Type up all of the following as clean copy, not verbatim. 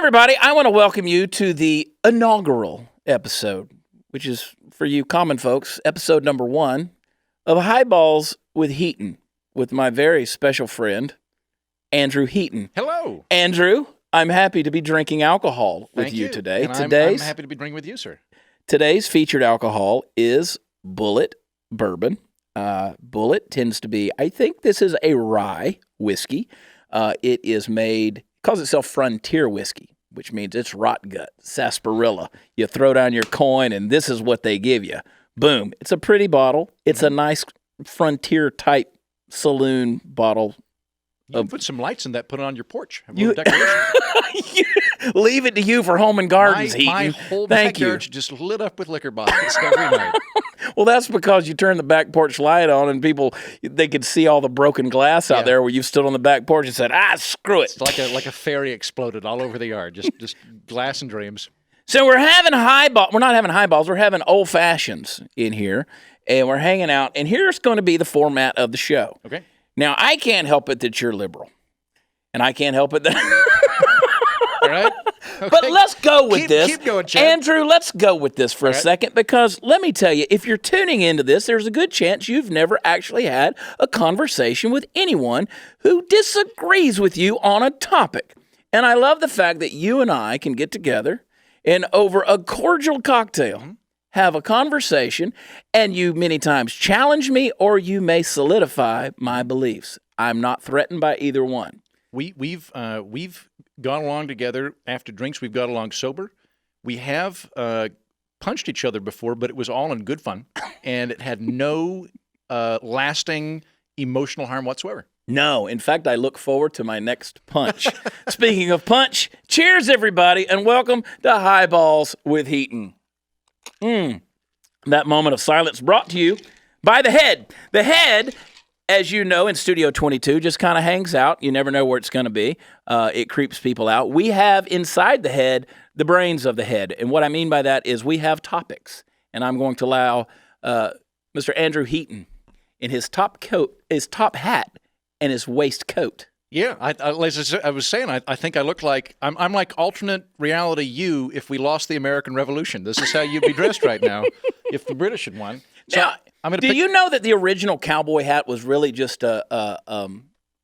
everybody. I want to welcome you to the inaugural episode, which is, for you common folks, episode number 1 of Highballs with Heaton, with my very special friend, Andrew Heaton. Hello. Andrew, I'm happy to be drinking alcohol with you today. And I'm happy to be drinking with you, sir. Today's featured alcohol is Bulleit Bourbon. Bulleit tends to be, I think this is a rye whiskey. It is made, calls itself Frontier Whiskey, which means it's rot gut, sarsaparilla. You throw down your coin, and this is what they give you. Boom. It's a pretty bottle. It's a nice Frontier-type saloon bottle. You put some lights in that, put it on your porch. Have a little decoration. Leave it to you for home and gardens, Heaton. My whole backyard just lit up with liquor bottles every night. Well, that's because you turn the back porch light on and people, they could see all the broken glass out there where you stood on the back porch and said, screw it. It's like a fairy exploded all over the yard, just glass and dreams. So we're having we're not having highballs, we're having old fashions in here, and we're hanging out, and here's going to be the format of the show. Okay. Now, I can't help it that you're liberal, and I can't help it that... All right. Okay. But let's go with this. Keep going, Chad. Andrew, let's go with this for a second, because let me tell you, if you're tuning into this, there's a good chance you've never actually had a conversation with anyone who disagrees with you on a topic. And I love the fact that you and I can get together and over a cordial cocktail, have a conversation, and you many times challenge me or you may solidify my beliefs. I'm not threatened by either one. We've gone along together after drinks. We've got along sober. We have punched each other before, but it was all in good fun, and it had no lasting emotional harm whatsoever. No. In fact, I look forward to my next punch. Speaking of punch, cheers, everybody, and welcome to Highballs with Heaton. That moment of silence brought to you by the head. The head, as you know, in Studio 22, just kind of hangs out. You never know where it's going to be. It creeps people out. We have inside the head the brains of the head. And what I mean by that is we have topics. And I'm going to allow Mr. Andrew Heaton in his top coat, his top hat, and his waistcoat. Yeah, I was saying, I think I look like, I'm like alternate reality you if we lost the American Revolution. This is how you'd be dressed right now if the British had won. So now, you know that the original cowboy hat was really just a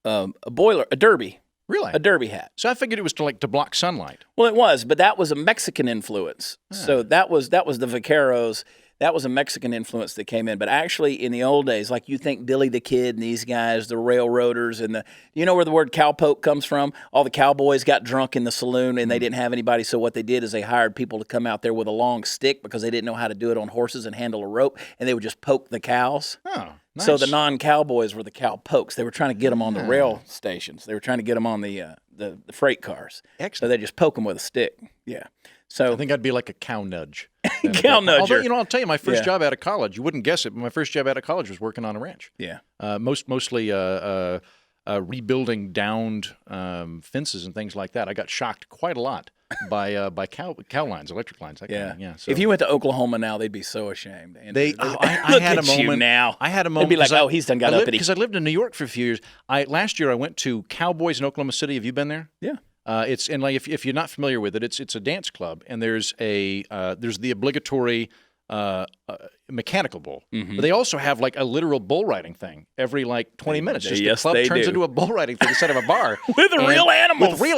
derby? Really? A derby hat. So I figured it was to block sunlight. Well, it was, but that was a Mexican influence. So that was the vaqueros. That was a Mexican influence that came in. But actually, in the old days, like you think Billy the Kid and these guys, the railroaders, and you know where the word cowpoke comes from? All the cowboys got drunk in the saloon and they didn't have anybody. So what they did is they hired people to come out there with a long stick because they didn't know how to do it on horses and handle a rope. And they would just poke the cows. Oh, nice. So the non-cowboys were the cowpokes. They were trying to get them on the rail stations. They were trying to get them on the freight cars. Excellent. So they just poke them with a stick. Yeah. So I think I'd be like a cow nudge. Cow nudger. Although, I'll tell you, my first job out of college, you wouldn't guess it, but my first job out of college was working on a ranch. Yeah. Mostly rebuilding downed fences and things like that. I got shocked quite a lot by cow lines, electric lines. So. If you went to Oklahoma now, they'd be so ashamed. I had a moment now. I had a moment. They'd be like, he's done got uppity. Because I lived in New York for a few years. Last year I went to Cowboys in Oklahoma City. Have you been there? Yeah. It's and like if you're not familiar with it, it's a dance club, and there's the obligatory mechanical bull, but they also have like a literal bull riding thing every like 20 minutes. Just the club turns into a bull riding thing instead of a bar with real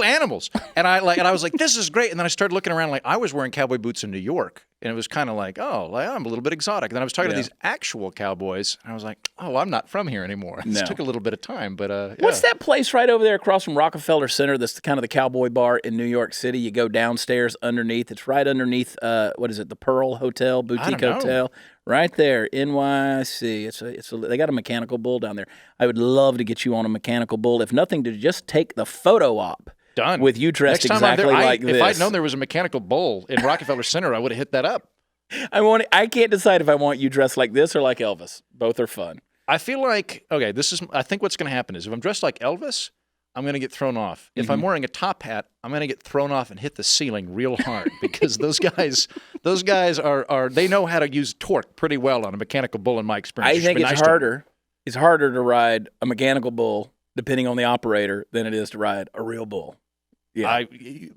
animals. And I was like, this is great. And then I started looking around, like I was wearing cowboy boots in New York, and it was kind of like, I'm a little bit exotic. And then I was talking to these actual cowboys, and I was like, I'm not from here anymore. It took a little bit of time, but what's that place right over there across from Rockefeller Center? That's kind of the cowboy bar in New York City. You go downstairs underneath. It's right underneath. What is it? The Pearl Hotel, Boutique Hotel. Right there, NYC. They got a mechanical bull down there. I would love to get you on a mechanical bull, if nothing, to just take the photo op. Done. With you dressed exactly like this. If I'd known there was a mechanical bull in Rockefeller Center, I would have hit that up. I can't decide if I want you dressed like this or like Elvis. Both are fun. I feel like, I think what's going to happen is if I'm dressed like Elvis, I'm going to get thrown off. If I'm wearing a top hat, I'm going to get thrown off and hit the ceiling real hard because those guys are they know how to use torque pretty well on a mechanical bull in my experience. I think it's harder. It's harder to ride a mechanical bull, depending on the operator, than it is to ride a real bull. Yeah.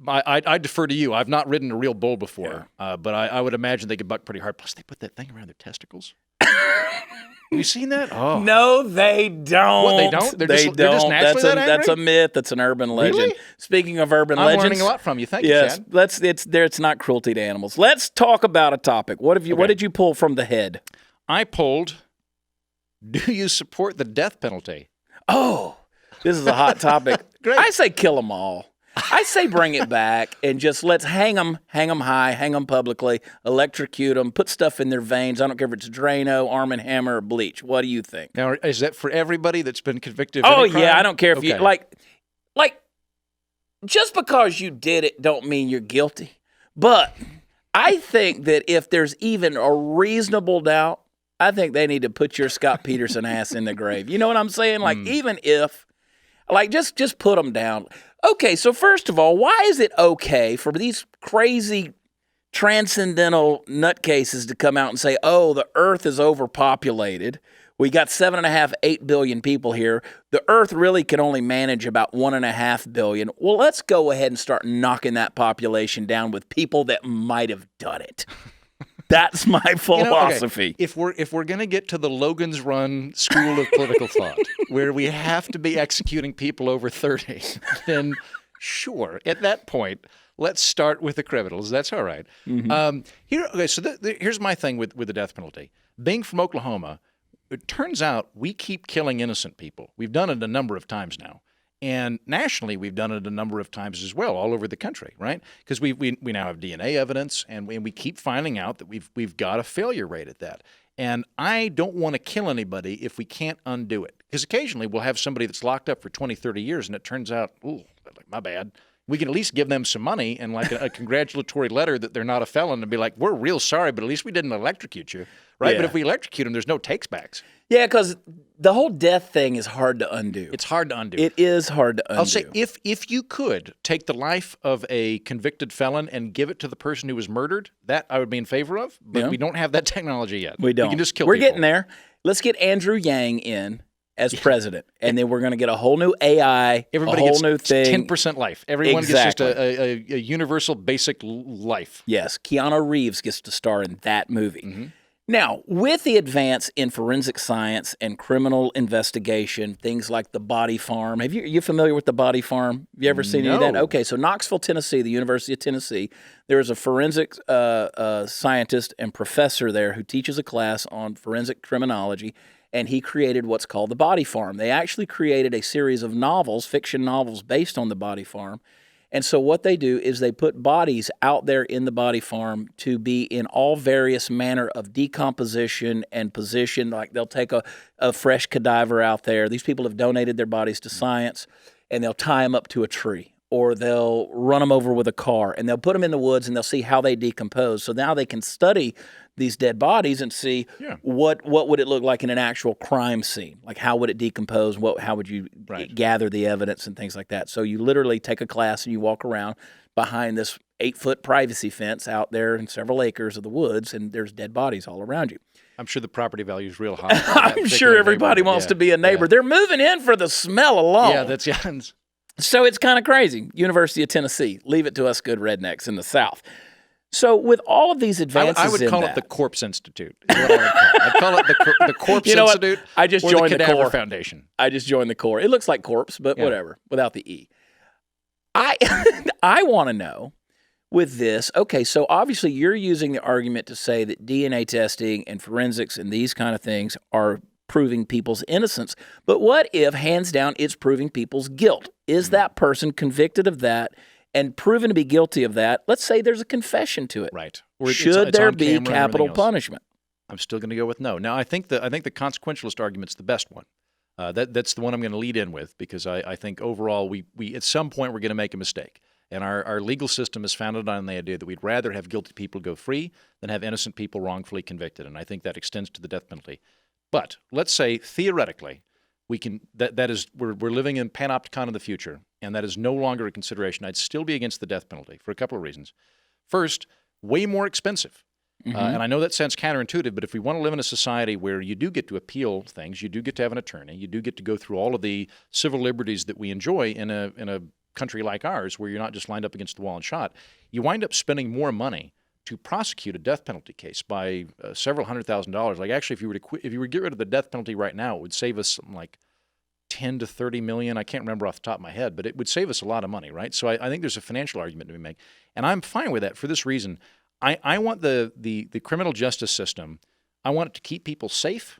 I defer to you. I've not ridden a real bull before, but I would imagine they could buck pretty hard. Plus, they put that thing around their testicles. Have you seen that? Oh. No, they don't. What, they don't? They're just naturally that angry? That's a myth. That's an urban legend. Really? Speaking of urban legends, I'm learning a lot from you. Thank you, yes, Chad. it's not cruelty to animals. Let's talk about a topic. What did you pull from the head? I pulled, do you support the death penalty? Oh, this is a hot topic. Great. I say kill them all. I say bring it back and just let's hang them high, hang them publicly, electrocute them, put stuff in their veins. I don't care if it's Drano, Arm & Hammer, or bleach. What do you think? Now, is that for everybody that's been convicted of any crime? Yeah, I don't care if you, Okay. like, just because you did it don't mean you're guilty. But I think that if there's even a reasonable doubt, I think they need to put your Scott Peterson ass in the grave. You know what I'm saying? Like, even if, like, just put them down. Okay, so first of all, why is it okay for these crazy transcendental nutcases to come out and say, oh, the earth is overpopulated. We got 7.5, 8 billion people here. The earth really can only manage about 1.5 billion. Well, let's go ahead and start knocking that population down with people that might have done it. That's my philosophy. If we're going to get to the Logan's Run school of political thought, where we have to be executing people over 30, then sure, at that point, let's start with the criminals. That's all right. Here's my thing with the death penalty. Being from Oklahoma, it turns out we keep killing innocent people. We've done it a number of times now. And nationally, we've done it a number of times as well, all over the country, right? Because we now have DNA evidence, and we keep finding out that we've got a failure rate at that. And I don't want to kill anybody if we can't undo it. Because occasionally we'll have somebody that's locked up for 20, 30 years, and it turns out, ooh, like, my bad. We can at least give them some money and like a congratulatory letter that they're not a felon and be like, we're real sorry, but at least we didn't electrocute you, right? Yeah. But if we electrocute them, there's no takes backs. Yeah, because the whole death thing is hard to undo. It's hard to undo. It is hard to undo. I'll say if you could take the life of a convicted felon and give it to the person who was murdered, that I would be in favor of, but we don't have that technology yet. We don't. We can just kill We're people. getting there. Let's get Andrew Yang in as president, and then we're going to get a whole new AI, Everybody a whole gets new thing. 10% life. Everyone gets just a universal basic life. Yes, Keanu Reeves gets to star in that movie. Mm-hmm. Now, with the advance in forensic science and criminal investigation, things like the body farm. Are you familiar with the body farm? Have you ever seen any of that? No. Okay, so Knoxville, Tennessee, the University of Tennessee, there is a forensic scientist and professor there who teaches a class on forensic criminology, and he created what's called the body farm. They actually created a series of novels, fiction novels, based on the body farm. And so what they do is they put bodies out there in the body farm to be in all various manner of decomposition and position. Like they'll take a fresh cadaver out there. These people have donated their bodies to science, and they'll tie them up to a tree, or they'll run them over with a car, and they'll put them in the woods, and they'll see how they decompose. So now they can study these dead bodies and see what would it look like in an actual crime scene. Like how would it decompose? How would you gather the evidence and things like that? So you literally take a class and you walk around behind this 8-foot privacy fence out there in several acres of the woods, and there's dead bodies all around you. I'm sure the property value is real high. I'm sure everybody wants to be a neighbor. They're moving in for the smell alone. Yeah, So it's kind of crazy. University of Tennessee, leave it to us good rednecks in the South. So with all of these advances I would call it the Corpse Institute. Is what I would call it. I'd call it the Corpse Institute. I just or joined the the Cadaver Corps. Foundation. I just joined the Corps. It looks like corpse, but whatever, without the E. I want to know with this, okay, so obviously you're using the argument to say that DNA testing and forensics and these kind of things are proving people's innocence. But what if, hands down, it's proving people's guilt? Is that person convicted of that and proven to be guilty of that? Let's say there's a confession to it. Right. Should there be capital punishment? I'm still going to go with no. Now, I think the consequentialist argument's the best one. That's the one I'm going to lead in with, because I think overall we at some point we're going to make a mistake. And our legal system is founded on the idea that we'd rather have guilty people go free than have innocent people wrongfully convicted. And I think that extends to the death penalty. But let's say theoretically we can we're living in panopticon of the future, and that is no longer a consideration. I'd still be against the death penalty for a couple of reasons. First, way more expensive. And I know that sounds counterintuitive, but if we want to live in a society where you do get to appeal things, you do get to have an attorney, you do get to go through all of the civil liberties that we enjoy in a country like ours, where you're not just lined up against the wall and shot, you wind up spending more money to prosecute a death penalty case by several $100,000. Like actually, if you were to get rid of the death penalty right now, it would save us something like 10 to 30 million. I can't remember off the top of my head, but it would save us a lot of money, right? So I think there's a financial argument to be made, and I'm fine with that for this reason. I want the criminal justice system. I want it to keep people safe,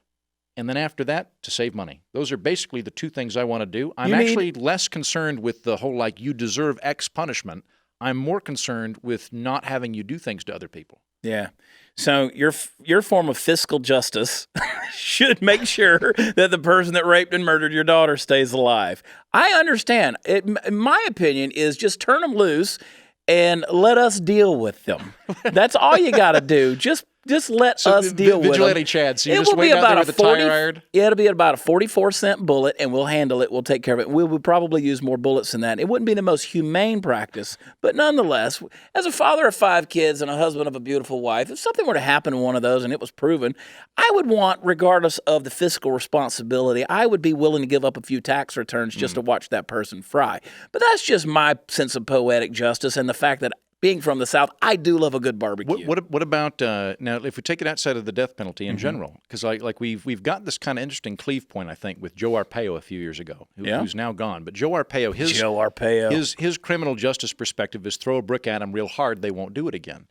and then after that, to save money. Those are basically the two things I want to do. I'm actually less concerned with the whole, like, you deserve X punishment. I'm more concerned with not having you do things to other people. Yeah. So your form of fiscal justice should make sure that the person that raped and murdered your daughter stays alive. I understand. My opinion is just turn them loose and let us deal with them. That's all you got to do. Just let us deal with them. Vigilante Chad, so you just wait out there with the tire iron? Yeah, it'll be about a 44-cent bullet, and we'll handle it. We'll take care of it. We would probably use more bullets than that. It wouldn't be the most humane practice, but nonetheless, as a father of 5 kids and a husband of a beautiful wife, if something were to happen to one of those and it was proven, I would want, regardless of the fiscal responsibility, I would be willing to give up a few tax returns just to watch that person fry. But that's just my sense of poetic justice and the fact that being from the South, I do love a good barbecue. What about now? If we take it outside of the death penalty in general, because like we've got this kind of interesting cleave point, I think, with Joe Arpaio a few years ago, who's now gone. But Joe Arpaio, his criminal justice perspective is throw a brick at them real hard, they won't do it again.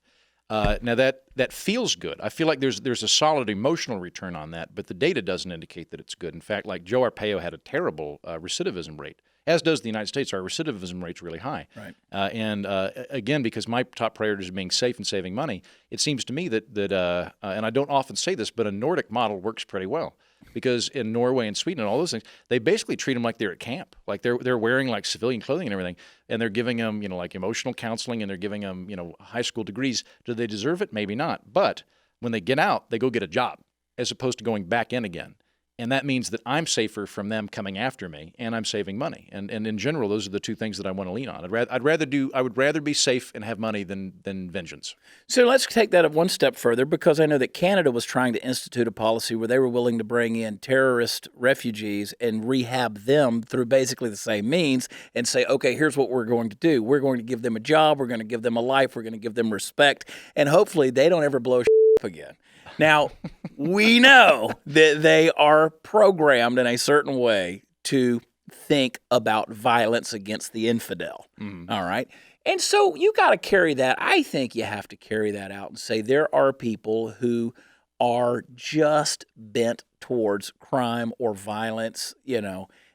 Now that feels good. I feel like there's a solid emotional return on that, but the data doesn't indicate that it's good. In fact, like Joe Arpaio had a terrible recidivism rate. As does the United States. Our recidivism rate's really high. Right. And again, because my top priority is being safe and saving money, it seems to me that and I don't often say this, but a Nordic model works pretty well. Because in Norway and Sweden and all those things, they basically treat them like they're at camp. Like they're wearing like civilian clothing and everything, and they're giving them, like emotional counseling, and they're giving them, high school degrees. Do they deserve it? Maybe not. But when they get out, they go get a job as opposed to going back in again. And that means that I'm safer from them coming after me, and I'm saving money. And in general, those are the two things that I want to lean on. I would rather be safe and have money than vengeance. So let's take that one step further, because I know that Canada was trying to institute a policy where they were willing to bring in terrorist refugees and rehab them through basically the same means and say, okay, here's what we're going to do. We're going to give them a job. We're going to give them a life. We're going to give them respect. And hopefully they don't ever blow up again. Now, we know that they are programmed in a certain way to think about violence against the infidel. All right? And so you got to carry that. I think you have to carry that out and say there are people who are just bent towards crime or violence,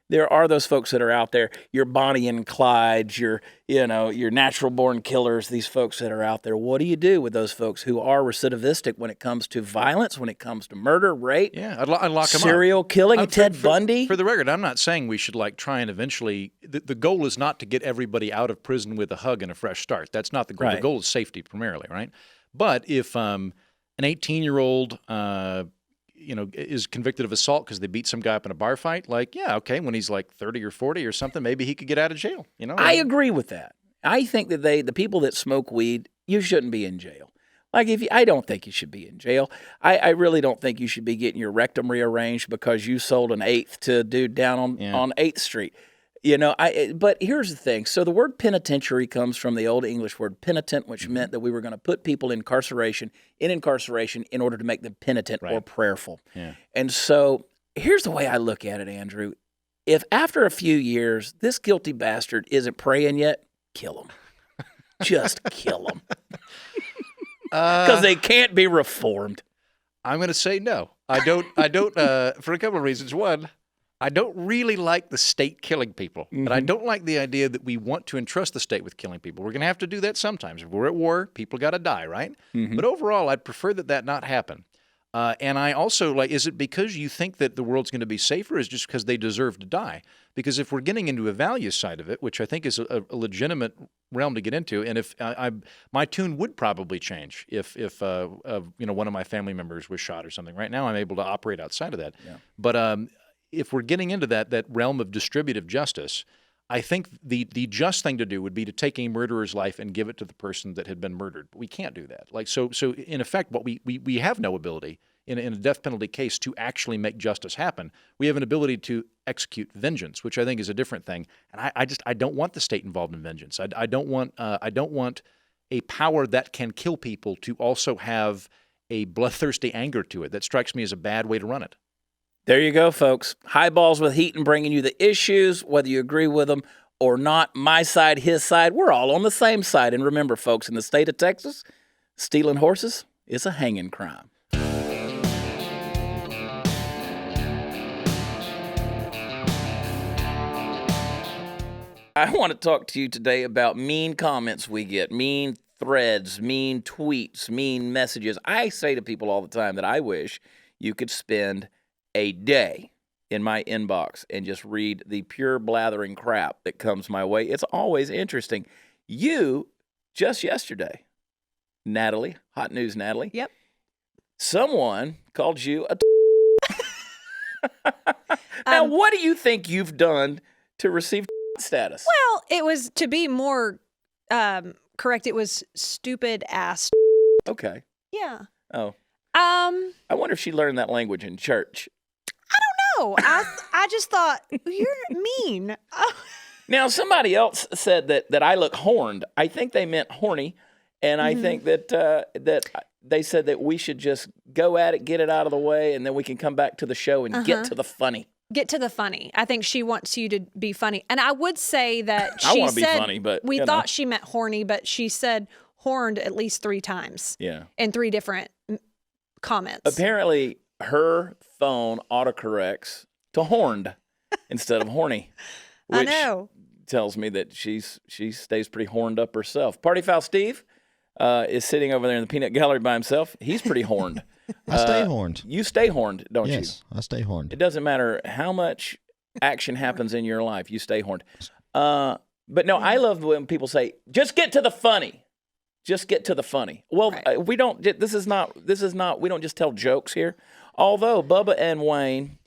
There are those folks that are out there, your Bonnie and Clydes, your natural-born killers, these folks that are out there. What do you do with those folks who are recidivistic when it comes to violence, when it comes to murder, rape, I'd lock them up. Serial killing, Ted Bundy? For the record, I'm not saying we should try and eventually – the goal is not to get everybody out of prison with a hug and a fresh start. That's not the goal. Right. The goal is safety primarily, right? But if an 18-year-old is convicted of assault because they beat some guy up in a bar fight, when he's like 30 or 40 or something, maybe he could get out of jail. I agree with that. I think that the people that smoke weed, you shouldn't be in jail. I don't think you should be in jail. I really don't think you should be getting your rectum rearranged because you sold an eighth to a dude down on 8th Street. But here's the thing. So the word penitentiary comes from the Old English word penitent, which meant that we were going to put people in incarceration in order to make them penitent or prayerful. Yeah. And so here's the way I look at it, Andrew. If after a few years, this guilty bastard isn't praying yet, kill him. Just kill him. Because they can't be reformed. I'm going to say no. I don't, for a couple of reasons. One, I don't really like the state killing people, but I don't like the idea that we want to entrust the state with killing people. We're going to have to do that sometimes. If we're at war, people got to die, right? But overall, I'd prefer that not happen. And I also is it because you think that the world's going to be safer, or is it just because they deserve to die? Because if we're getting into a value side of it, which I think is a legitimate realm to get into, and if my tune would probably change if one of my family members was shot or something. Right now, I'm able to operate outside of that. Yeah. But if we're getting into that realm of distributive justice, I think the just thing to do would be to take a murderer's life and give it to the person that had been murdered. But we can't do that. So in effect, what we have no ability in a death penalty case to actually make justice happen. We have an ability to execute vengeance, which I think is a different thing. And I don't want the state involved in vengeance. I don't want a power that can kill people to also have a bloodthirsty anger to it. That strikes me as a bad way to run it. There you go, folks. Highballs with Heaton bringing you the issues, whether you agree with them or not. My side, his side, we're all on the same side. And remember, folks, in the state of Texas, stealing horses is a hanging crime. I want to talk to you today about mean comments we get, mean threads, mean tweets, mean messages. I say to people all the time that I wish you could spend a day in my inbox and just read the pure blathering crap that comes my way. It's always interesting. You, just yesterday, Natalie, hot news Natalie. Yep. Someone called you a Now, what do you think you've done to receive status? Well, it was, to be more correct, it was stupid ass. Okay. Yeah. Oh. I I wonder if she learned that language in church. don't know. I just thought, you're mean. Now, somebody else said that I look horned. I think they meant horny, and I think that they said that we should just go at it, get it out of the way, and then we can come back to the show and get to the funny. Get to the funny. I think she wants you to be funny. And I would say that I she wanna be said, funny, but, we you know. thought she meant horny, but she said horned at least 3 times. Yeah. In 3 different comments. Apparently, her phone autocorrects to horned instead of horny. I Which know. tells me that she stays pretty horned up herself. Party Foul Steve is sitting over there in the peanut gallery by himself. He's pretty horned. I stay horned. You stay horned, don't you? Yes, I stay horned. It doesn't matter how much action happens in your life, you stay horned. But no, I love when people say, "Just get to the funny." Just get to the funny. Well, Right. we don't. This is not. We don't just tell jokes here. Although Bubba and Wayne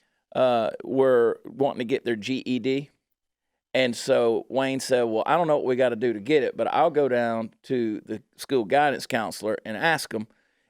were wanting to get their GED, and so Wayne said, "Well, I don't know what we got to do to get it, but I'll go down to the school guidance counselor and ask him."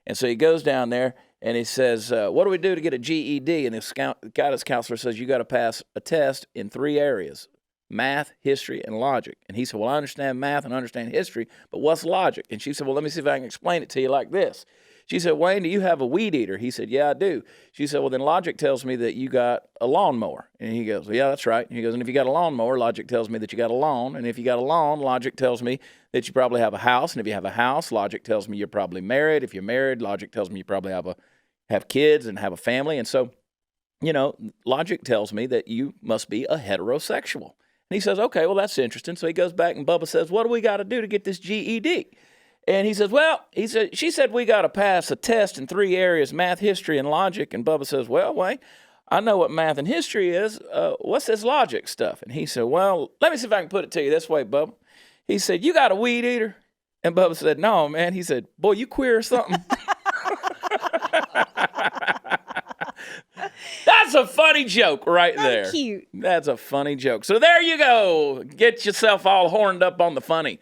And so he goes down there and he says, "What do we do to get a GED?" And the guidance counselor says, "You got to pass a test in 3 areas: math, history, and logic." And he said, "Well, I understand math and I understand history, but what's logic?" And she said, "Well, let me see if I can explain it to you like this." She said, "Wayne, do you have a weed eater?" He said, "Yeah, I do." She said, "Well, then logic tells me that you got a lawnmower." And he goes, "Well, yeah, that's right." And he goes, "And if you got a lawnmower, logic tells me that you got a lawn. And if you got a lawn, logic tells me that you probably have a house. And if you have a house, logic tells me you're probably married. If you're married, logic tells me you probably have kids and have a family. And so, you know, logic tells me that you must be a heterosexual." And he says, "Okay, well, that's interesting." So he goes back and Bubba says, "What do we got to do to get this GED?" And he says, she said, "We got to pass a test in 3 areas, math, history, and logic." And Bubba says, "Well, Wayne, I know what math and history is. What's this logic stuff?" And he said, "Well, let me see if I can put it to you this way, Bubba." He said, "You got a weed eater?" And Bubba said, "No, man." He said, "Boy, you queer or something?" That's a funny joke right there. Cute. That's a funny joke. So there you go. Get yourself all horned up on the funny.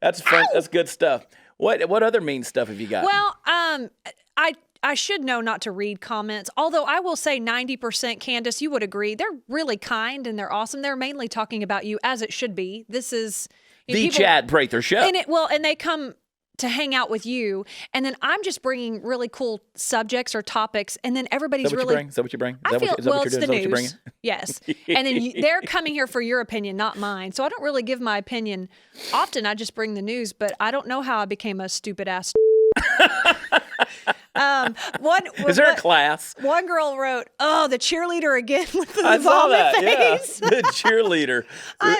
That's fun. That's good stuff. What other mean stuff have you got? Well, I should know not to read comments, although I will say 90%, Candace, you would agree, they're really kind and they're awesome. They're mainly talking about you, as it should be. This is the Chad Prather Show. And they come to hang out with you, and then I'm just bringing really cool subjects or topics, and then everybody's really. Is that what you bring? I feel is that what it's you're the doing? Is that what news. you're Yes, and then they're coming here for your opinion, not mine. So I don't really give my opinion often. I just bring the news, but I don't know how I became a stupid ass. Is there a class? One girl wrote, "Oh, the cheerleader again with the I saw vomit that. face." Yeah, the cheerleader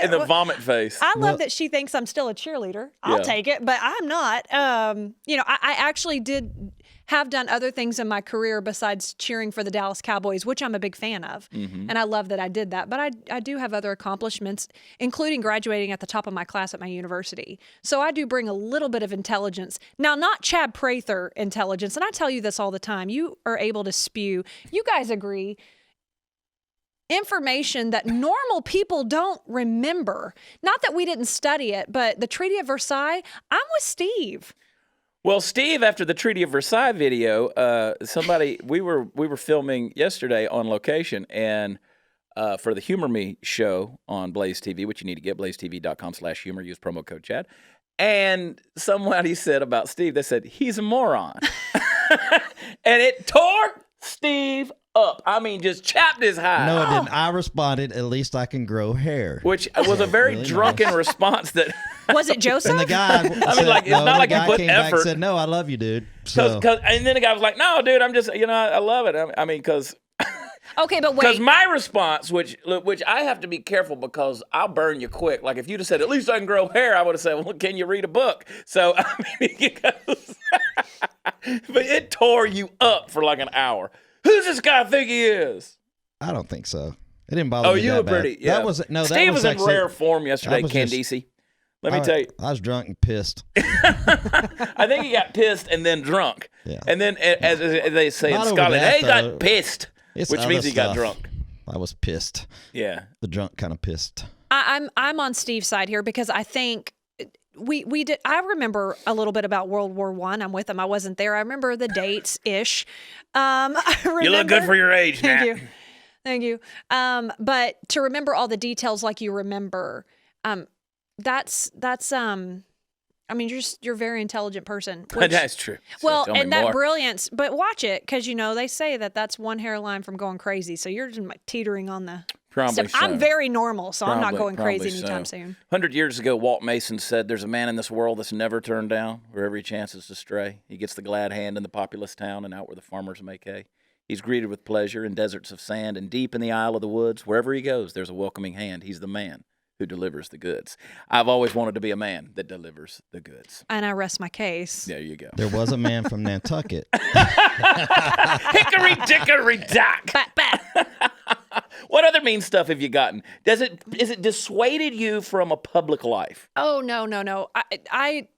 in the vomit face. I love that she thinks I'm still a cheerleader. I'll take it, but I'm not. I actually have done other things in my career besides cheering for the Dallas Cowboys, which I'm a big fan of. Mm-hmm. And I love that I did that. But I do have other accomplishments, including graduating at the top of my class at my university. So I do bring a little bit of intelligence. Now, not Chad Prather intelligence. And I tell you this all the time. You are able to spew, you guys agree, information that normal people don't remember. Not that we didn't study it, but the Treaty of Versailles, I'm with Steve. Well, Steve, after the Treaty of Versailles video, we were filming yesterday on location, and for the Humor Me show on Blaze TV, which you need to get, blazetv.com/humor, use promo code Chad. And somebody said about Steve, they said, he's a moron. And it tore Steve up. I mean, just chapped his hide. No, it didn't. I responded, at least I can grow hair. Which was a very Really drunken nice. response that... Was it Joseph? And the guy, I mean, like, it's not like he put came back effort. and said, no, I love you, dude. So, And then the guy was like, no, dude, I'm just, I love it. I mean, because Okay, but wait. my response, which I have to be careful because I'll burn you quick. Like, if you'd have said, at least I can grow hair, I would have said, well, can you read a book? So, I mean, but it tore you up for like an hour. Who's this guy think he is? I don't think so. It didn't bother me you that were bad. pretty, yeah. That was in actually, rare form yesterday, I was just- Candice. Let me tell you. I was drunk and pissed. I think he got pissed and then drunk. Yeah. And then, as they say Not in over Scotland, that, he got though. pissed, It's which other means he got stuff. drunk. I was pissed. Yeah. The drunk kind of pissed. I'm on Steve's side here because I think we did. I remember a little bit about World War I. I'm with him. I wasn't there. I remember the dates ish. You look good for your age, Nat. Thank you. But to remember all the details like you remember, that's I mean, you're a very intelligent person. Which, That's true. So well, tell me and that more. brilliance, but watch it because they say that's one hairline from going crazy. So you're just teetering on the Probably step. so. I'm very normal, so I'm not Probably- going crazy probably anytime so. soon. 100 years ago, Walt Mason said, there's a man in this world that's never turned down, where every chance is to stray. He gets the glad hand in the populous town and out where the farmers make hay. He's greeted with pleasure in deserts of sand and deep in the aisle of the woods. Wherever he goes, there's a welcoming hand. He's the man who delivers the goods. I've always wanted to be a man that delivers the goods. And I rest my case. There you go. There was a man from Nantucket. Hickory dickory dock. Bat, bat. What other mean stuff have you gotten? Is it dissuaded you from a public life? Oh, no. I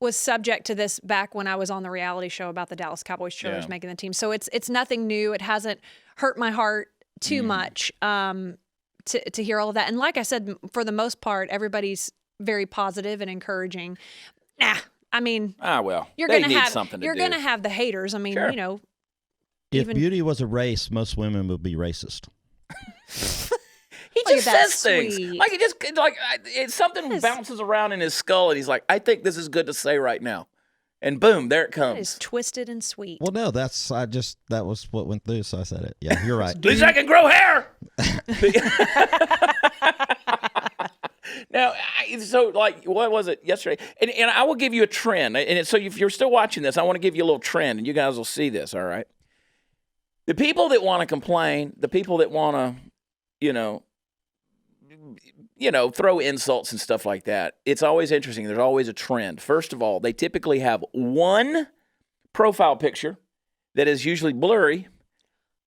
was subject to this back when I was on the reality show about the Dallas Cowboys cheerleaders Yeah. making the team. So it's nothing new. It hasn't hurt my heart too much to hear all of that. And like I said, for the most part, everybody's very positive and encouraging. I mean, Well, you're they gonna need have something to you're do. gonna have the haters. I mean, Sure. If Even- beauty was a race, most women would be racist. He Look just at that, says things sweet. like it's something That is- bounces around in his skull, and he's like, "I think this is good to say right now," and boom, there it That is comes. twisted and sweet. Well, no, that was what went through, so I said it. Yeah, you're right. At least I can grow hair. Now, so like, what was it yesterday? And I will give you a trend. So if you're still watching this, I want to give you a little trend, and you guys will see this. All right. The people that want to complain, the people that want to, throw insults and stuff like that. It's always interesting. There's always a trend. First of all, they typically have one profile picture that is usually blurry,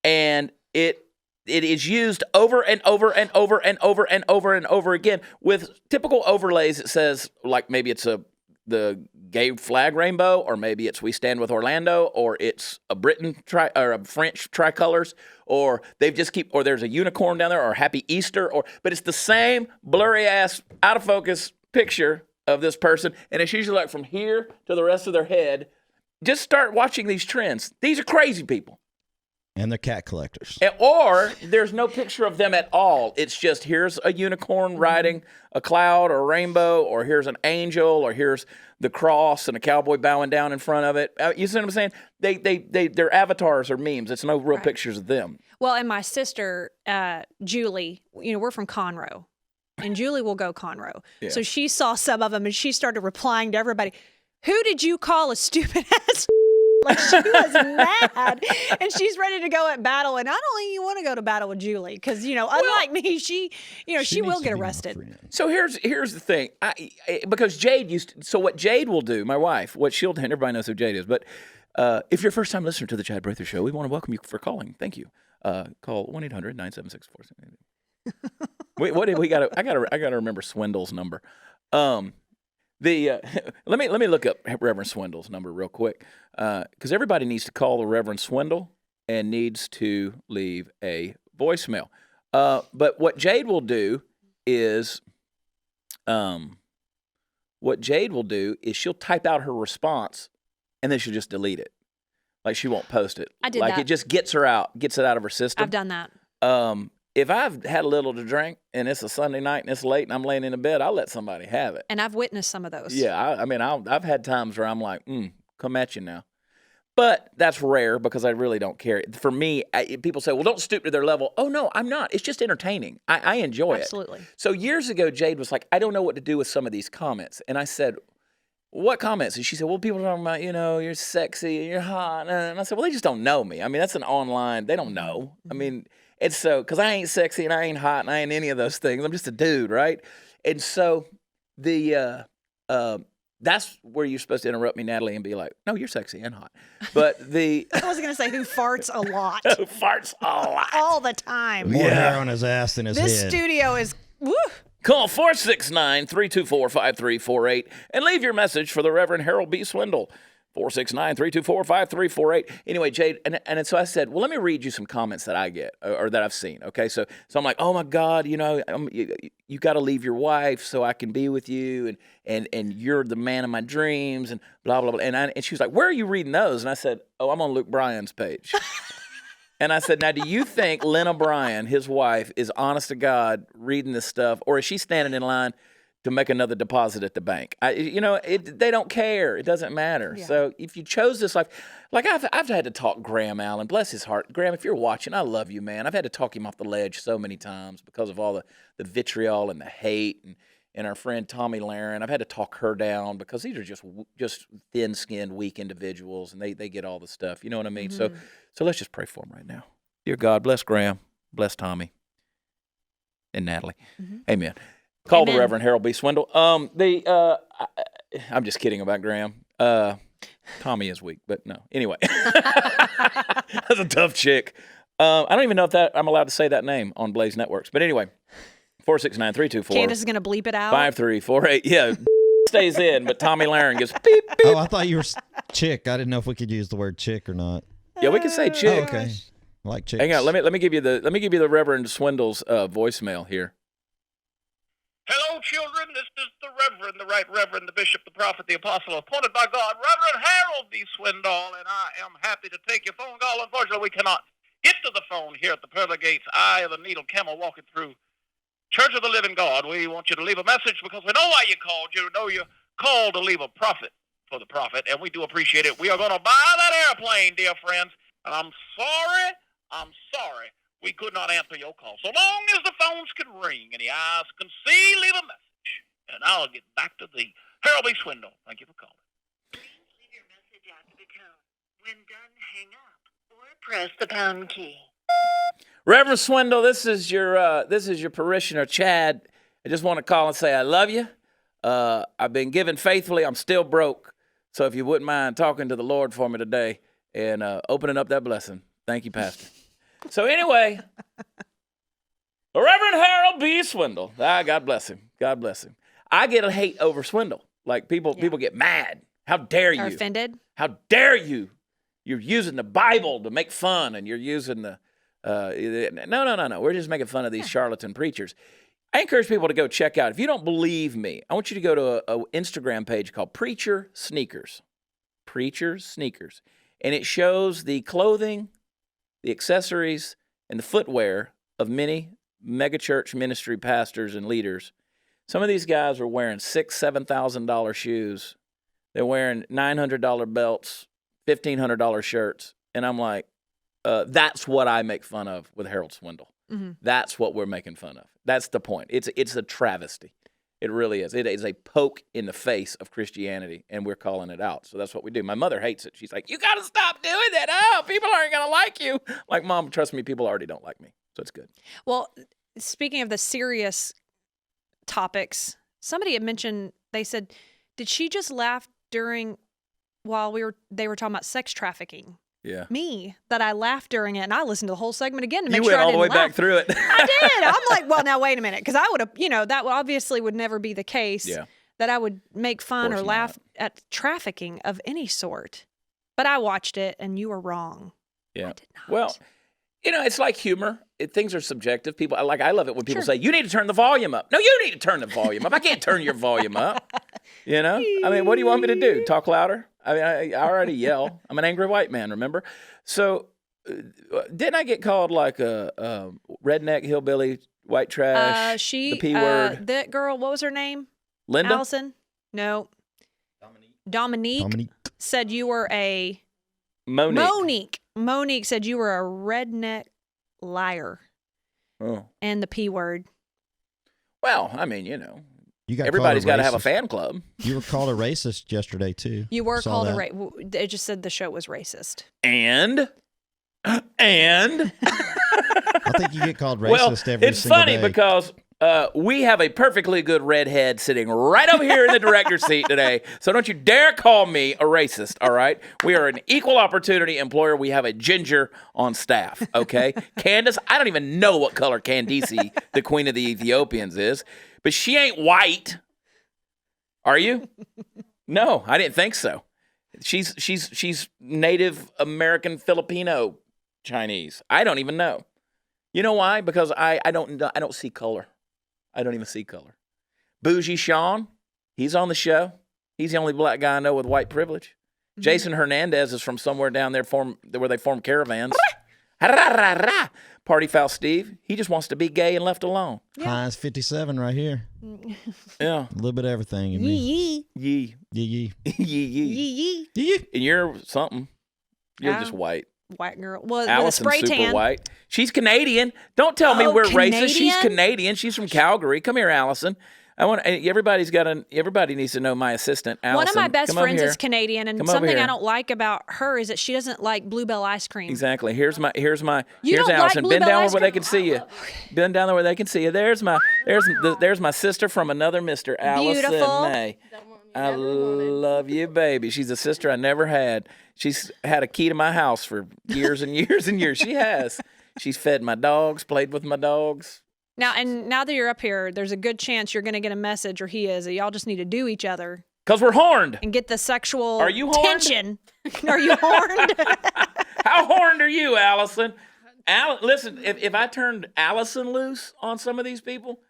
and it is used over and over and over and over and over and over again with typical overlays. It says, like, maybe it's the gay flag rainbow, or maybe it's We Stand with Orlando, or it's a or a French tricolors, or or there's a unicorn down there, or Happy Easter, but it's the same blurry ass out of focus picture of this person, and it's usually like from here to the rest of their head. Just start watching these trends. These are crazy people. And they're cat collectors. Or there's no picture of them at all. It's just, here's a unicorn riding a cloud or a rainbow, or here's an angel, or here's the cross and a cowboy bowing down in front of it. You see what I'm saying? Their avatars are memes. It's no real pictures of them. Well, and my sister, Julie, we're from Conroe, and Julie will go Conroe. Yeah. So she saw some of them, and she started replying to everybody, "Who did you call a stupid ass?" Like, she was mad, and she's ready to go at battle. And I don't think you want to go to battle with Julie because, unlike me, she will get arrested. So here's the thing. Because Jade so what Jade will do, my wife, what she'll do, and everybody knows who Jade is, but if you're a first-time listener to the Chad Prather Show, we want to welcome you for calling. Thank you. Call 1-800-976-4788. Wait, what did we got? I gotta remember Swindles' number. Let me look up Reverend Swindles' number real quick, because everybody needs to call the Reverend Swindle and needs to leave a voicemail. But what Jade will do is, she'll type out her response and then she'll just delete it. Like she won't post it. I did like that. it just gets it out of her system. I've done that. If I've had a little to drink and it's a Sunday night and it's late and I'm laying in the bed, I'll let somebody have it. And I've witnessed some of those. Yeah, I mean, I've had times where I'm like, come at you now. But that's rare because I really don't care. For me, people say, well, don't stoop to their level. Oh, no, I'm not. It's just entertaining. I enjoy it. Absolutely. So years ago, Jade was like, I don't know what to do with some of these comments. And I said, what comments? And she said, well, people are talking about, you're sexy and you're hot. And I said, well, they just don't know me. I mean, that's an online. They don't know. I mean, it's so, because I ain't sexy and I ain't hot and I ain't any of those things. I'm just a dude, right? And so that's where you're supposed to interrupt me, Natalie, and be like, no, you're sexy and hot. But I was going to say who farts a lot. Who farts a lot. All the time. More hair on his ass than his head. This studio is, woo. Call 469-324-5348 and leave your message for the Reverend Harold B. Swindle. 469-324-5348. Anyway, Jade, and so I said, well, let me read you some comments that I get or that I've seen. Okay, so I'm like, oh my God, you got to leave your wife so I can be with you, and you're the man of my dreams, and blah blah blah. And she was like, where are you reading those? And I said, oh, I'm on Luke Bryan's page. And I said, now, do you think Lena Bryan, his wife, is honest to God reading this stuff, or is she standing in line to make another deposit at the bank? They don't care. It doesn't matter. Yeah. So if you chose this life, like I've had to talk Graham Allen, bless his heart. Graham, if you're watching, I love you, man. I've had to talk him off the ledge so many times because of all the vitriol and the hate, and our friend Tommy Laren. I've had to talk her down because these are just thin-skinned, weak individuals, and they get all the stuff. You know what I mean? Mm-hmm. So let's just pray for them right now. Dear God, bless Graham, bless Tommy, and Natalie. Mm-hmm. Amen. Call the Reverend Harold B. Swindle. I'm just kidding about Graham. Tommy is weak, but no. Anyway, that's a tough chick. I don't even know if I'm allowed to say that name on Blaze Networks. But anyway, 469-324. Candace is going to bleep it out. 5348. Yeah, stays in, but Tommy Laren gets beep beep. Oh, I thought you were chick. I didn't know if we could use the word chick or not. Yeah, we can say chick. Oh, okay, I like chicks. Hang on, let me give you the Reverend Swindle's voicemail here. Hello, children. This is the Reverend, the Right Reverend, the Bishop, the Prophet, the Apostle, appointed by God, Reverend Harold B. Swindle, and I am happy to take your phone call. Unfortunately, we cannot get to the phone here at the pearly gates. Eye of the needle camel walking through Church of the Living God. We want you to leave a message because we know why you called. You know you called to leave a prophet for the prophet, and we do appreciate it. We are going to buy that airplane, dear friends, and I'm sorry. We could not answer your call. So long as the phones can ring and the eyes can see, leave a message. And I'll get back to the Harold B. Swindle. Thank you for calling. Please leave your message after the tone. When done, hang up or press the pound key. Reverend Swindle, this is your parishioner, Chad. I just want to call and say I love you. I've been giving faithfully. I'm still broke. So if you wouldn't mind talking to the Lord for me today and opening up that blessing. Thank you, Pastor. So anyway, Reverend Harold B. Swindle. God bless him. God bless him. I get a hate over Swindle. Like people get mad. How dare you? Are offended? How dare you? You're using the Bible to make fun, and you're using the no. We're just making fun of these charlatan preachers. I encourage people to go check out. If you don't believe me, I want you to go to an Instagram page called Preacher Sneakers. Preacher Sneakers. And it shows the clothing, the accessories, and the footwear of many megachurch ministry pastors and leaders. Some of these guys are wearing $6,000, $7,000 shoes. They're wearing $900 belts, $1,500 shirts. And I'm like, that's what I make fun of with Harold Swindle. Mm-hmm. That's what we're making fun of. That's the point. It's a travesty. It really is. It is a poke in the face of Christianity, and we're calling it out. So that's what we do. My mother hates it. She's like, you got to stop doing that. Oh, people aren't going to like you. Like, Mom, trust me, people already don't like me. So it's good. Well, speaking of the serious topics, somebody had mentioned, they said, did she just laugh while they were talking about sex trafficking? Yeah. Me, that I laughed during it, and I listened to the whole segment again to make you sure went all the way laugh. back through it. I did. I'm like, well, now wait a minute, because I would have, that obviously would never be the case. Yeah. That I would make fun or laugh at trafficking of any sort. But I watched it, and you were wrong. Yeah. I did not. Well, it's like humor. Things are subjective. I love it when people say, you need to turn the volume up. No, you need to turn the volume up. I can't turn your volume up. You know? I mean, what do you want me to do? Talk louder? I mean, I already yell. I'm an angry white man, remember? So didn't I get called like a redneck, hillbilly, white trash, the P word? That girl, what was her name? Linda? Alison? No. Dominique said you were a... Monique said you were a redneck liar. Oh. And the P word. Well, I mean, you know. Everybody's got to have a fan club. You were called a racist yesterday, too. You were called a racist. It just said the show was racist. And I think you get called racist every it's single funny day. because we have a perfectly good redhead sitting right over here in the director's seat today. So don't you dare call me a racist, all right? We are an equal opportunity employer. We have a ginger on staff, okay? Candace, I don't even know what color Candice, the queen of the Ethiopians, is, but she ain't white. Are you? No, I didn't think so. She's Native American Filipino Chinese. I don't even know. You know why? Because I don't see color. I don't even see color. Bougie Sean, he's on the show. He's the only black guy I know with white privilege. Mm-hmm. Jason Hernandez is from somewhere down there where they form caravans. Party Foul Steve, he just wants to be gay and left alone. Yeah. Heinz 57 right here. Yeah. A little bit of everything in me. Yee. Yee. Yee. Yee. Yee. And you're something. You're just white. White girl. Well, Allison's with a spray super tan. white. She's Canadian. Don't tell me we're Canadian? racist. She's Canadian. She's from Calgary. Come here, Allison. Everybody needs to know my assistant, Alison. One of my best Come friends is Canadian, and something I don't like about her is that she doesn't like Bluebell ice cream. Exactly. Here's You Allison. don't like Bend Bluebell down ice where they cream? can see you. Bend down there where they can see you. There's my sister from another Mr. Allison Beautiful. May. I love you, baby. She's a sister I never had. She's had a key to my house for years and years and years. She has. She's fed my dogs, played with my dogs. Now that you're up here, there's a good chance you're going to get a message, or he is, that y'all just need to do each other. Because we're horned. And get the sexual Are you horned? tension. Are you horned? How horned are you, Allison? Listen, if I turned Allison loose on some of these people,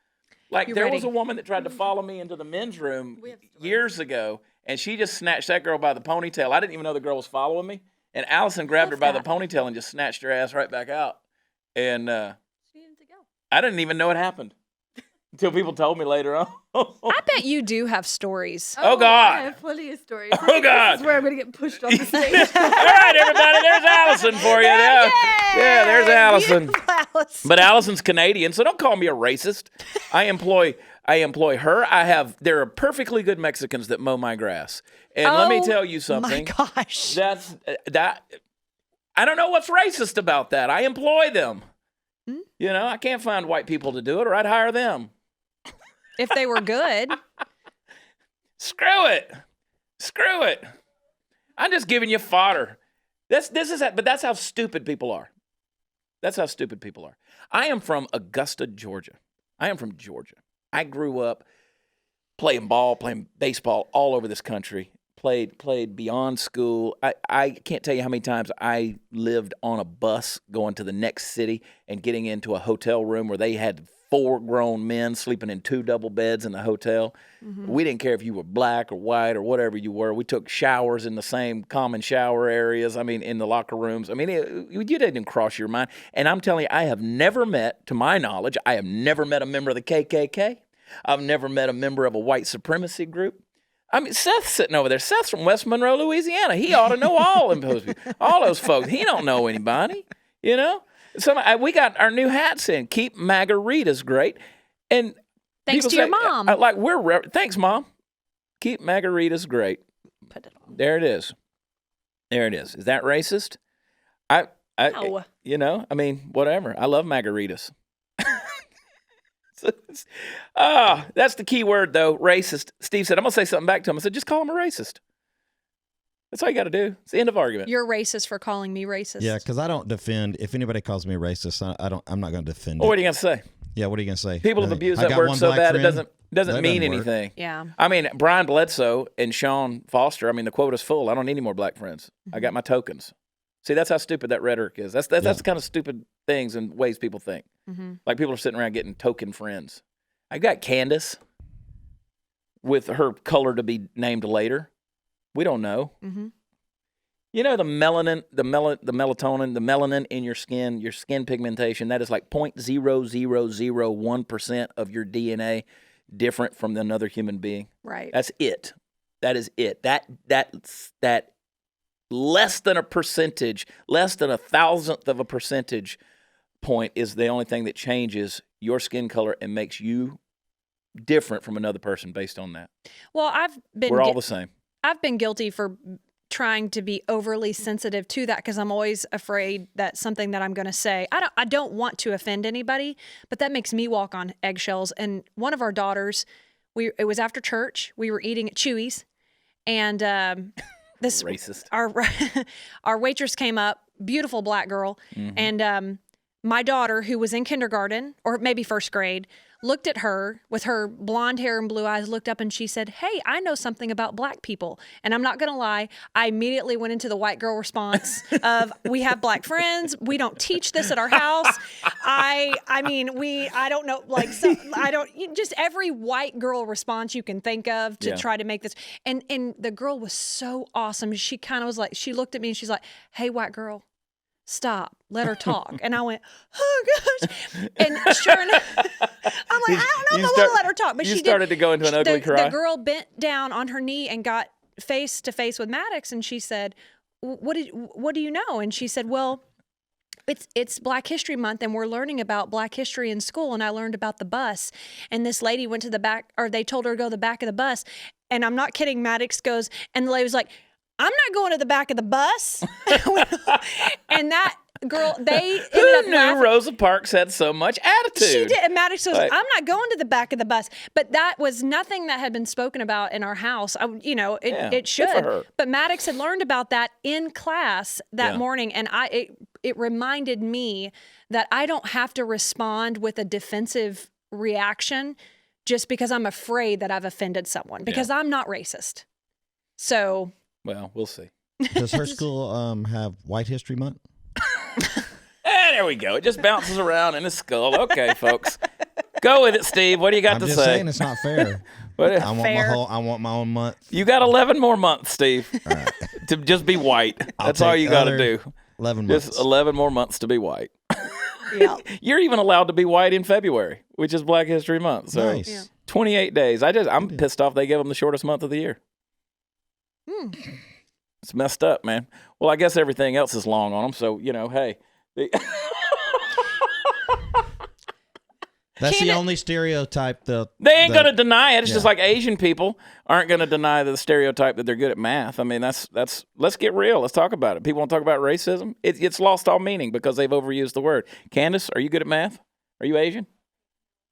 there was a woman that tried to follow me into the men's room years ago, and she just snatched that girl by the ponytail. I didn't even know the girl was following me, and Allison grabbed her by the ponytail and just snatched her ass right back out. And She needed to go. I didn't even know it happened until people told me later on. I bet you do have stories. Oh, God. I have plenty of stories. Oh, God. This is where I'm going to get pushed off the stage. All right, everybody, there's Allison for you. Yeah, there's Allison. Allison. But Allison's Canadian, so don't call me a racist. I employ her. There are perfectly good Mexicans that mow my grass. And let me tell you something. My gosh. I don't know what's racist about that. I employ them. You know, I can't find white people to do it, or I'd hire them. If they were good. Screw it. I'm just giving you fodder. But that's how stupid people are. I am from Augusta, Georgia. I am from Georgia. I grew up playing baseball all over this country. Played beyond school. I can't tell you how many times I lived on a bus going to the next city and getting into a hotel room where they had 4 grown men sleeping in 2 double beds in the hotel. Mm-hmm. We didn't care if you were black or white or whatever you were. We took showers in the same common shower areas. I mean, in the locker rooms. I mean, you didn't cross your mind. And I'm telling you, to my knowledge, I have never met a member of the KKK. I've never met a member of a white supremacy group. I mean, Seth's sitting over there. Seth's from West Monroe, Louisiana. He ought to know all those folks. He don't know anybody, you know? We got our new hats in. Keep margaritas great. And Thanks to your mom. Thanks, Mom. Keep margaritas great. Put it on. There it is. Is that racist? No. You know, I mean, whatever. I love margaritas. That's the key word, though, racist. Steve said, I'm going to say something back to him. I said, just call him a racist. That's all you got to do. It's the end of argument. You're racist for calling me racist. Yeah, because I don't defend. If anybody calls me racist, I'm not going to defend Well, it. what are you going to say? Yeah, what are you going to say? People have abused that word so bad it doesn't mean anything. Yeah. I mean, Brian Bledsoe and Sean Foster, I mean, the quota's full. I don't need any more black friends. I got my tokens. See, that's how stupid that rhetoric is. That's the kind of stupid things and ways people think. Mm-hmm. Like people are sitting around getting token friends. I got Candace. with her color to be named later. We don't know. Mm-hmm. You know, the melatonin, the melanin in your skin pigmentation, that is like 0.0001% of your DNA different from another human being. Right. That's it. That is it. That less than a percentage, less than 1,000th of a percentage point is the only thing that changes your skin color and makes you different from another person based on that. Well, We're all the same. I've been guilty for trying to be overly sensitive to that because I'm always afraid that something that I'm going to say, I don't want to offend anybody, but that makes me walk on eggshells. And one of our daughters, it was after church, we were eating at Chewy's, and this Racist. our waitress came up, beautiful black girl, and my daughter, who was in kindergarten or maybe first grade, looked at her with her blonde hair and blue eyes, looked up and she said, "Hey, I know something about black people." And I'm not going to lie, I immediately went into the white girl response of, "We have black friends. We don't teach this at our house." I don't know, like, so, just every white girl response you can think of to try to make this. And the girl was so awesome. She kind of was like, she looked at me and she's like, "Hey, white girl, stop, let her talk." And I went, "Oh gosh." And sure enough, I'm like, I don't know if I want to let her talk. But you she started to go into an ugly cry. The girl bent down on her knee and got face to face with Maddox, and she said, what do you know? And she said, "Well, it's Black History Month, and we're learning about Black history in school, and I learned about the bus. And this lady went to the back, or they told her to go to the back of the bus." And I'm not kidding, Maddox goes, and the lady was like, "I'm not going to the back of the bus." And that girl, they ended up Who laughing. knew Rosa Parks had so much attitude? She did. And Maddox goes, Like- "I'm not going to the back of the bus." But that was nothing that had been spoken about in our house. It good should. for her. But Maddox had learned about that in class that morning. And it reminded me that I don't have to respond with a defensive reaction just because I'm afraid that I've offended someone, because I'm not racist. So... Well, we'll see. Does her school have White History Month? There we go. It just bounces around in his skull. Okay, folks. Go with it, Steve. What do you got I'm to just say? saying it's not fair. What- I want Fair. I want my own month. You got 11 more months, Steve, to just be white. That's all take you got to other do. 11 months. Just 11 more months to be white. Yeah. You're even allowed to be white in February, which is Black History Month. So Nice. Yeah. 28 days. I'm pissed off they gave them the shortest month of the year. It's messed up, man. Well, I guess everything else is long on them. So, hey. That's the only stereotype. They ain't going to deny it. It's just like Asian people aren't going to deny the stereotype that they're good at math. I mean, let's get real. Let's talk about it. People want to talk about racism. It's lost all meaning because they've overused the word. Candace, are you good at math? Are you Asian?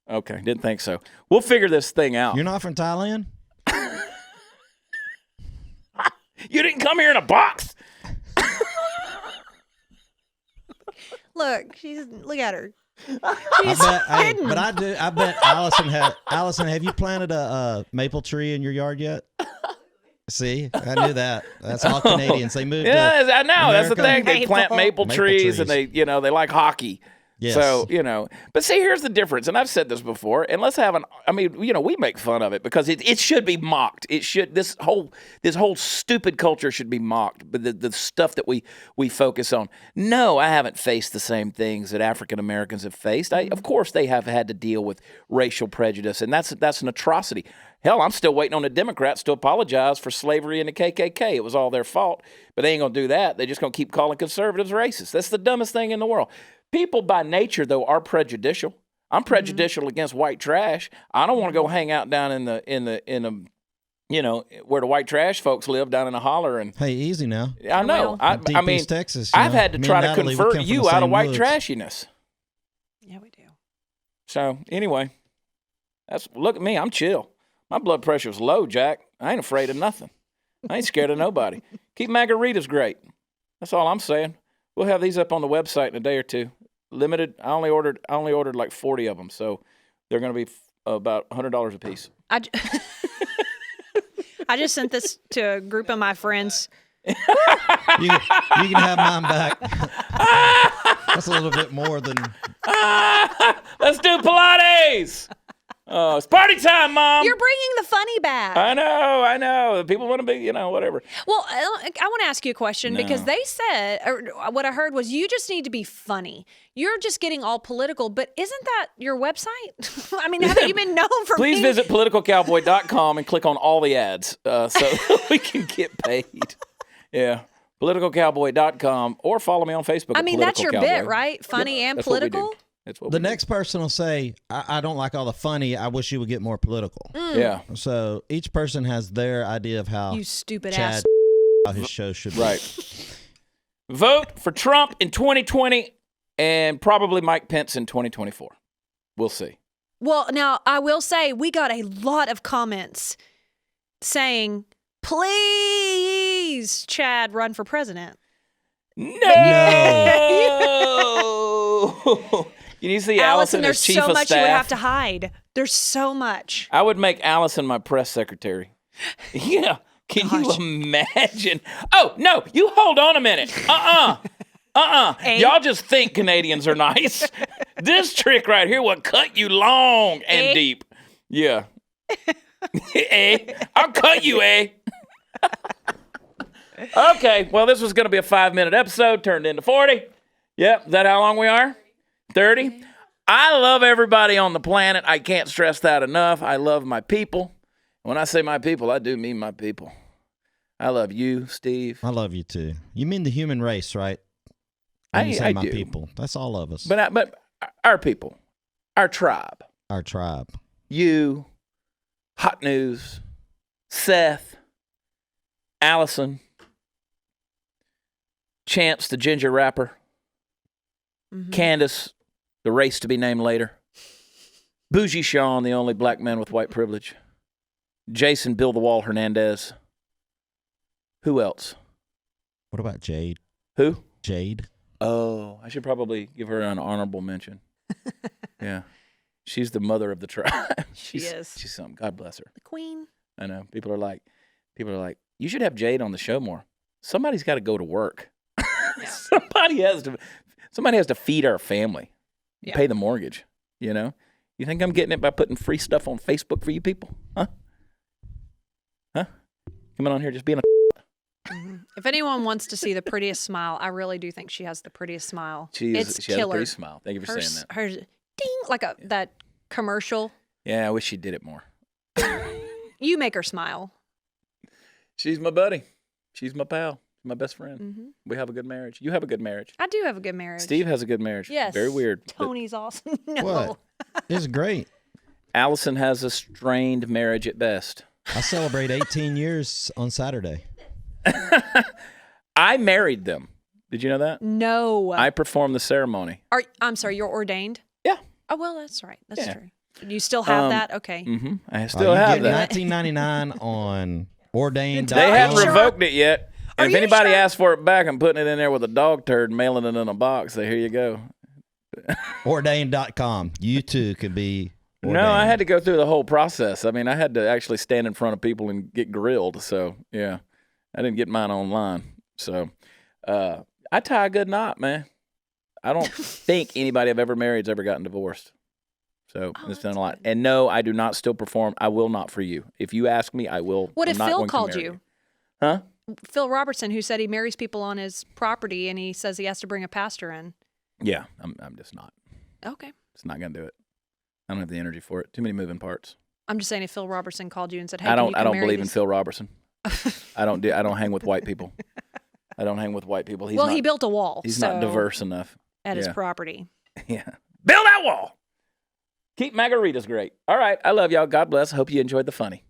Okay, didn't think so. We'll figure this thing out. You're not from Thailand? You didn't come here in a box. Look at her. I bet Alison, have you planted a maple tree in your yard yet? See, I knew that. That's all Canadians. They moved. Yeah, I know. That's the America. thing. They plant maple trees, and they like hockey. Yes. So, but see, here's the difference. And I've said this before, and let's have we make fun of it because it should be mocked. This whole stupid culture should be mocked, but the stuff that we focus on. No, I haven't faced the same things that African Americans have faced. Of course, they have had to deal with racial prejudice, and that's an atrocity. Hell, I'm still waiting on the Democrats to apologize for slavery and the KKK. It was all their fault, but they ain't going to do that. They're just going to keep calling conservatives racist. That's the dumbest thing in the world. People by nature, though, are prejudicial. I'm prejudicial against white trash. I don't want to go hang out down in the where the white trash folks live down in a holler. And Hey, easy now. I know. I Deep mean, East Texas, I've had to try to convert you out of white woods. trashiness. Yeah, we do. So anyway, look at me. I'm chill. My blood pressure's low, Jack. I ain't afraid of nothing. I ain't scared of nobody. Keep margaritas great. That's all I'm saying. We'll have these up on the website in a day or two. Limited. I only ordered like 40 of them, so they're going to be about $100 a piece. I just sent this to a group of my friends. You can have mine back. That's a little bit more than. Let's do Pilates. Oh, it's party time, Mom. You're bringing the funny back. I know. People want to be, whatever. Well, I want to ask you a question because they said, or what I heard was you just need to be funny. You're just getting all political, but isn't that your website? I mean, haven't you been known for Please visit politicalcowboy.com and click on all the ads so we can get paid. Yeah. politicalcowboy.com or follow me on Facebook. I mean, that's your bit, right? Funny and that's what we political? do. That's what The next person will say, I don't like all the funny. I wish you would get more political. Yeah. So each person has their idea of how You stupid Chad ass. how his show should be. Right. Vote for Trump in 2020 and probably Mike Pence in 2024. We'll see. Well, now, I will say we got a lot of comments saying, please, Chad, run for president. No. You need to see Alison there's as chief so of much staff. you would have to hide. There's so much. I would make Alison my press secretary. Yeah. Can you imagine? Oh, no. You hold on a minute. Y'all just think Canadians are nice. This trick right here will cut you long and deep. Yeah. I'll cut you, Okay. Well, this was going to be a 5-minute episode turned into 40. Yep. Is that how long we are? 30. I love everybody on the planet. I can't stress that enough. I love my people. When I say my people, I do mean my people. I love you, Steve. I love you too. You mean the human race, right? When you say I my do. people. That's all of us. But our people, our tribe, Our tribe. you, Hot News, Seth, Alison, Chance the ginger rapper, Candace, the race to be named later, Bougie Sean, the only black man with white privilege, Jason Bill the Wall Hernandez. Who else? What about Jade? Who? Jade. Oh, I should probably give her an honorable mention. Yeah. She's the mother of the tribe. She is. She's something. God bless her. The queen. I know. People are like, you should have Jade on the show more. Somebody's got to go to work. Somebody has to feed our family, pay the mortgage. You know? You think I'm getting it by putting free stuff on Facebook for you people? Huh? Coming on here just being a. If anyone wants to see the prettiest smile, I really do think she has the prettiest smile. She it's has a killer. pretty smile. Thank you for saying that. Her ding, like that commercial. Yeah, I wish she did it more. You make her smile. She's my buddy. She's my pal. My best friend. We have a good marriage. You have a good marriage. I do have a good marriage. Steve has a good marriage. Yes. Very weird. Tony's awesome. No. What? It's great. Alison has a strained marriage at best. I celebrate 18 years on Saturday. I married them. Did you know that? No. I performed the ceremony. I'm sorry, you're ordained? Yeah. Oh, well, that's right. That's Yeah. true. You still have that? Okay. Mm-hmm. I still you have get that. $19.99 on ordained. They haven't Sure. revoked it yet. Are And if you anybody sure? asks for it back, I'm putting it in there with a dog turd, mailing it in a box. So here you go. Ordained.com. You too could be ordained. No, I had to go through the whole process. I mean, I had to actually stand in front of people and get grilled. So, yeah, I didn't get mine online. So, I tie a good knot, man. I don't think anybody I've ever married has ever gotten divorced. So, it's done a lot. And no, I do not still perform. I will not for you. If you ask me, I will. What I'm if not Phil going to called marry you? Huh? Phil Robertson, who said he marries people on his property and he says he has to bring a pastor in. Yeah, I'm just not. Okay. It's not going to do it. I don't have the energy for it. Too many moving parts. I'm just saying if Phil Robertson called you and said, hey, I can you don't come marry believe in these- Phil Robertson. I don't hang with white people. I don't hang with white people. He's well, not, he built a wall. He's so, not diverse enough. At his Yeah. property. Yeah. Build that wall. Keep margaritas great. All right. I love y'all. God bless. Hope you enjoyed the funny.